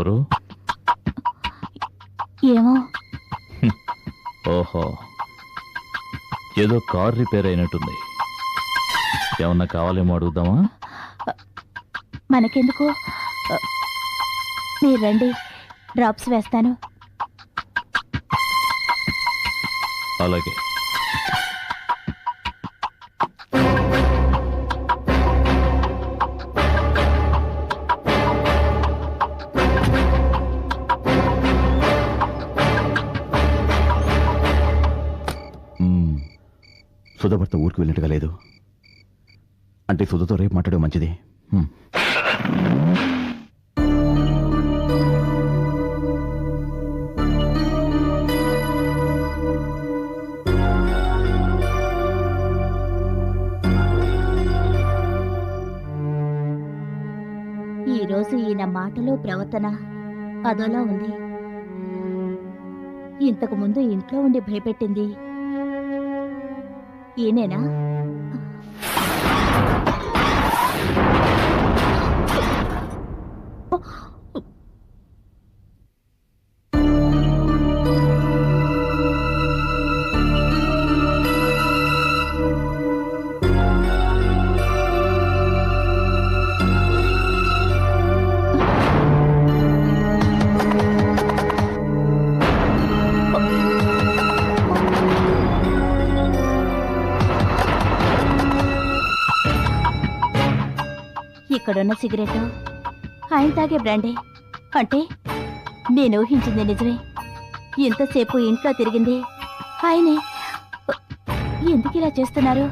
ఎవరు? ఏమో. ఓహో, ఏదో కార్ రిపేర్ అయినట్టుంది. ఏమన్నా కావాలేమో అడుగుదామా? మనకెందుకు, మీరు రండి, డ్రాప్స్ వేస్తాను. అలాగే. సుధ భర్త ఊరికి వెళ్ళినట్టుగా లేదు. అంటే సుధతో రేపు మాట్లాడే మంచిది. ఈరోజు ఈయన మాటలు ప్రవర్తన అదోలా ఉంది. ఇంతకు ముందు ఇంట్లో ఉండి భయపెట్టింది ఈయనేనా? ఇక్కడున్న సిగరెట్ ఆయన తాగే బ్రాండే. అంటే నేను ఊహించింది నిజమే. ఇంతసేపు ఇంట్లో తిరిగింది ఆయనే. ఎందుకు ఇలా చేస్తున్నారు?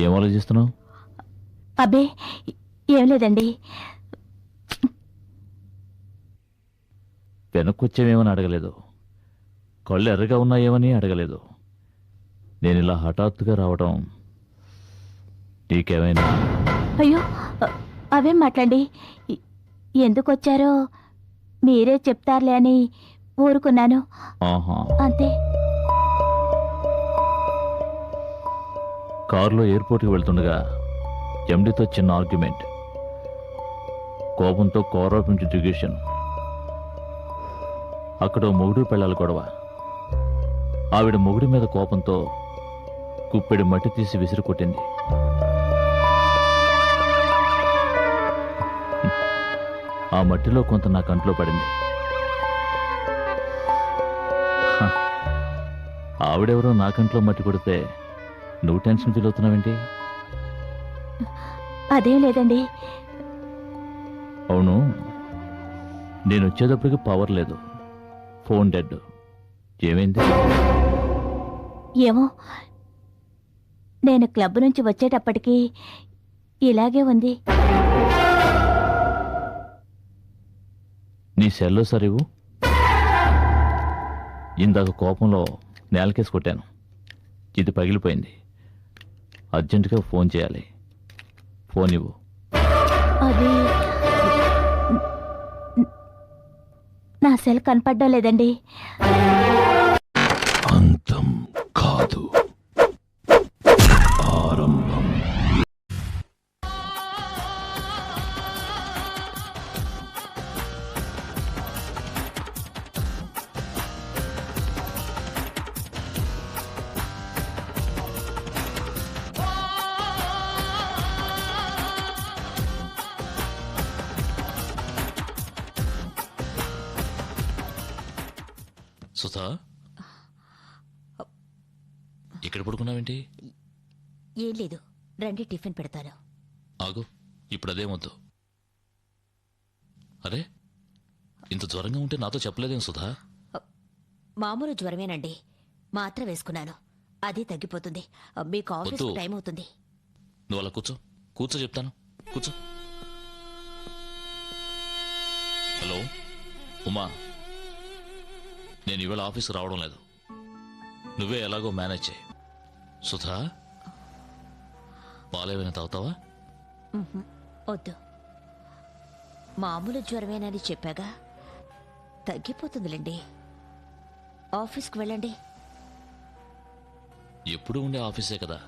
ఏం ఆలోచిస్తున్నావు? అబ్బే ఏం లేదండి. వెనక్కొచ్చేమేమని అడగలేదు, కళ్ళు ఎర్రగా ఉన్నాయేమని అడగలేదు. నేను ఇలా హఠాత్తుగా రావడం నీకేమైనా? అయ్యో, అవేం మాట్లాడి. ఎందుకు వచ్చారో మీరే చెప్తారులే అని ఊరుకున్నాను, అంతే. కారులో ఎయిర్పోర్ట్కి వెళ్తుండగా ఎండితో చిన్న ఆర్గ్యుమెంట్. కోపంతో కోరాపించి దిగేశాను. అక్కడ మొగుడు పెళ్ళాల గొడవ. ఆవిడ మొగుడి మీద కోపంతో కుప్పెడి మట్టి తీసి విసిరి కొట్టింది. ఆ మట్టిలో కొంత నా కంట్లో పడింది. ఆవిడెవరో నా కంట్లో మట్టి కొడితే నువ్వు టెన్షన్ ఫీల్ అవుతున్నావేంటి? అదేం లేదండి. అవును, నేను వచ్చేటప్పటికి పవర్ లేదు, ఫోన్ డెడ్. ఏమైంది? ఏమో, నేను క్లబ్ నుంచి వచ్చేటప్పటికి ఇలాగే ఉంది. నీ సెల్లో సరివు. ఇందాక కోపంలో నేలకేసి కొట్టాను, ఇది పగిలిపోయింది. అర్జెంటుగా ఫోన్ చేయాలి. ఫోన్ ఇవ్వు. అది నా సెల్ కనపడ్డం లేదండి. అంతం కాదు, ఆరంభం. సుధా, ఇక్కడ పడుకున్నావేంటి? ఏం లేదు, రండి టిఫిన్ పెడతాను. ఆగు, ఇప్పుడు అదే వద్దు. అరే, ఇంత జ్వరంగా ఉంటే నాతో చెప్పలేదేం సుధా? మామూలు జ్వరమేనండి, మాత్ర వేసుకున్నాను, అది తగ్గిపోతుంది. మీకు ఆఫీస్ టైం అవుతుంది. నువ్వు అలా కూర్చో, కూర్చో చెప్తాను, కూర్చో. హలో ఉమా, నేను ఇవాళ ఆఫీస్కి రావడం లేదు, నువ్వే ఎలాగో మేనేజ్ చేయి. సుధా, పాలేమైనా తాగుతావా? వద్దు, మామూలు జ్వరమేనని చెప్పాగా, తగ్గిపోతుందిలేండి. ఆఫీస్కి వెళ్ళండి. ఎప్పుడు ఉండే ఆఫీసే కదా,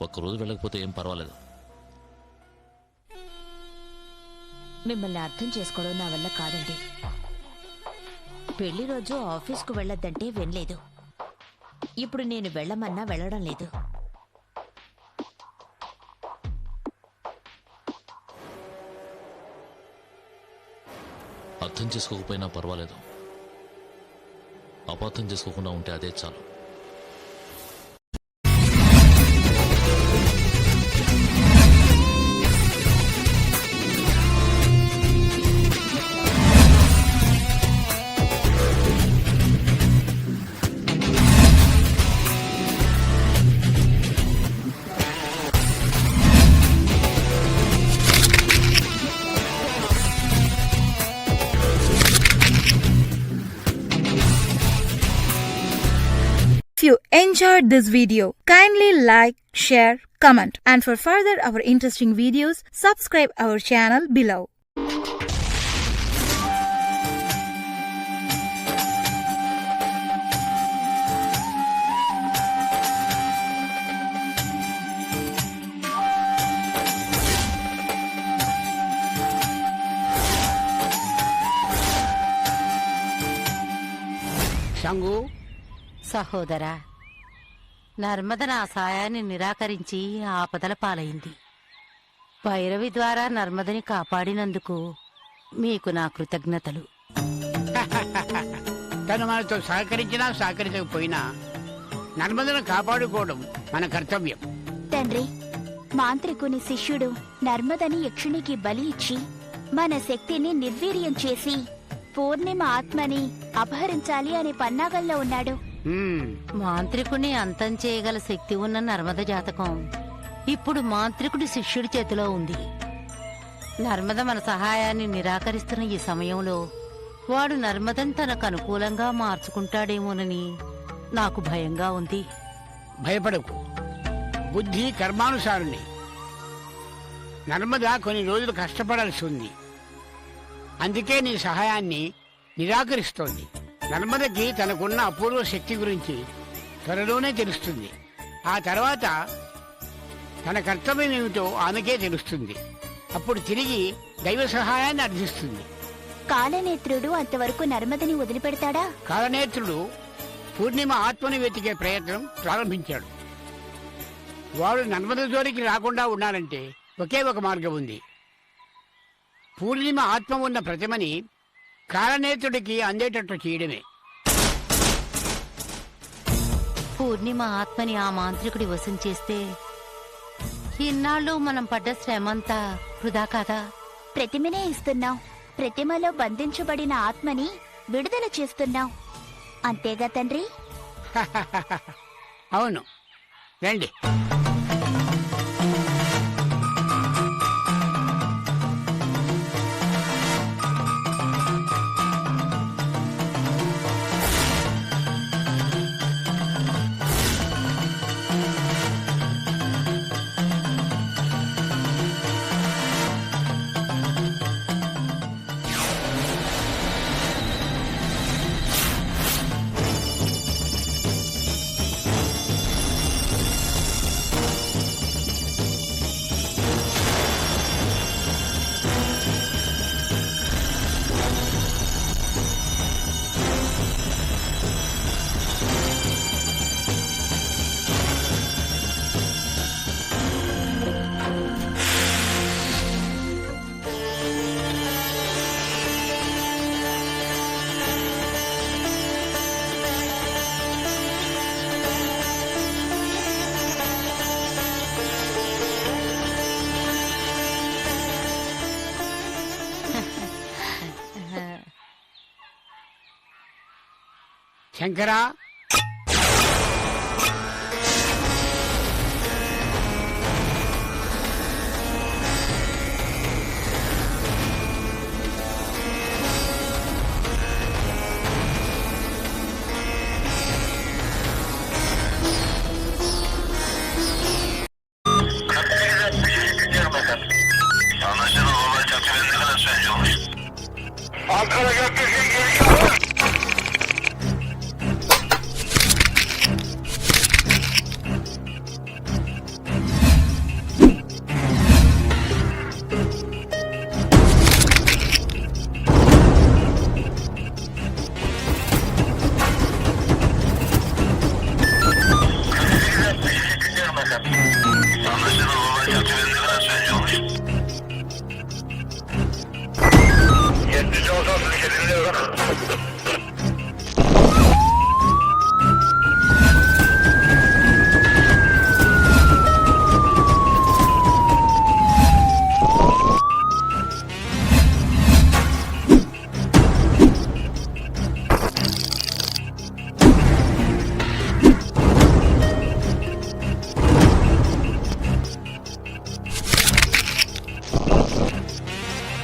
ఒక్కరోజు వెళ్ళకపోతే ఏం పర్వాలేదు. మిమ్మల్ని అర్థం చేసుకోవడం నా వల్ల కాదండి. పెళ్లి రోజు ఆఫీస్కు వెళ్ళొద్దంటే వినలేదు. ఇప్పుడు నేను వెళ్ళమన్నా వెళ్ళడం లేదు. అర్థం చేసుకోకపోయినా పర్వాలేదు, అపార్థం చేసుకోకుండా ఉంటే అదే చాలు. If you enjoyed this video, kindly like, share, comment, and for further our interesting videos, subscribe our channel below. శంగు, సహోదరా, Narmada నా సాయాన్ని నిరాకరించి ఆపదల పాలైంది. భైరవి ద్వారా నర్మదని కాపాడినందుకు మీకు నా కృతజ్ఞతలు. తను మనతో సహకరించినా సహకరించకపోయినా నర్మదను కాపాడుకోవడం మన కర్తవ్యం. తండ్రి, మాంత్రికుని శిష్యుడు నర్మదని యక్షునికి బలి ఇచ్చి మన శక్తిని నిర్వీర్యం చేసి పూర్ణిమ ఆత్మని అపహరించాలి అనే పన్నాగంలో ఉన్నాడు. మాంత్రికుని అంతం చేయగల శక్తి ఉన్న నర్మద జాతకం ఇప్పుడు మాంత్రికుడి శిష్యుడి చేతిలో ఉంది. నర్మద మన సహాయాన్ని నిరాకరిస్తున్న ఈ సమయంలో వాడు నర్మదని తనకు అనుకూలంగా మార్చుకుంటాడేమోనని నాకు భయంగా ఉంది. భయపడకు, బుద్ధి కర్మానుసారుని. నర్మద కొన్ని రోజులు కష్టపడాల్సి ఉంది, అందుకే నీ సహాయాన్ని నిరాకరిస్తోంది. నర్మదకి తనకున్న అపూర్వ శక్తి గురించి త్వరలోనే తెలుస్తుంది. ఆ తర్వాత తన కర్తవ్యం ఏమిటో ఆమెకే తెలుస్తుంది. అప్పుడు తిరిగి దైవ సహాయాన్ని అర్థిస్తుంది. కాలనేత్రుడు అంతవరకు నర్మదని వదిలిపెడతాడా? కాలనేత్రుడు పూర్ణిమ ఆత్మని వెతికే ప్రయత్నం ప్రారంభించాడు. వాడు నర్మద జోలికి రాకుండా ఉండాలంటే ఒకే ఒక మార్గం ఉంది. పూర్ణిమ ఆత్మ ఉన్న ప్రతిమని కాలనేత్రుడికి అందేటట్లు చేయడమే. పూర్ణిమ ఆత్మని ఆ మాంత్రికుడి వశం చేస్తే ఇన్నాళ్ళు మనం పడ్డ శ్రమంతా వృధా కాదా? ప్రతిమనే ఇస్తున్నాం, ప్రతిమలో బంధించబడిన ఆత్మని విడుదల చేస్తున్నాం. అంతేగా తండ్రి? అవును, రండి. శంకరా, Anlaşılan olay takviminde ne kadar sürece olmuş?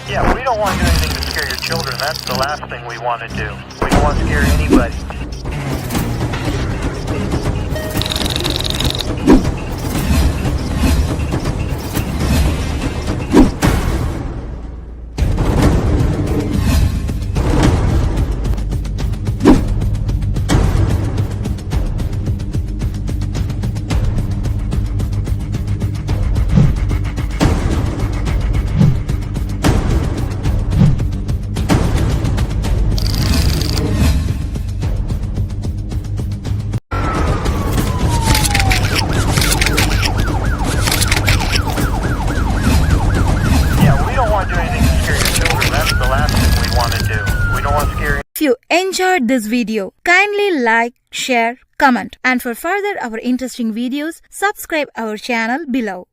Yeah, we don't want to do anything to scare your children. That's the last thing we want to do. We don't want to scare anybody. If you enjoyed this video, kindly like, share, comment, and for further our interesting videos, subscribe our channel below.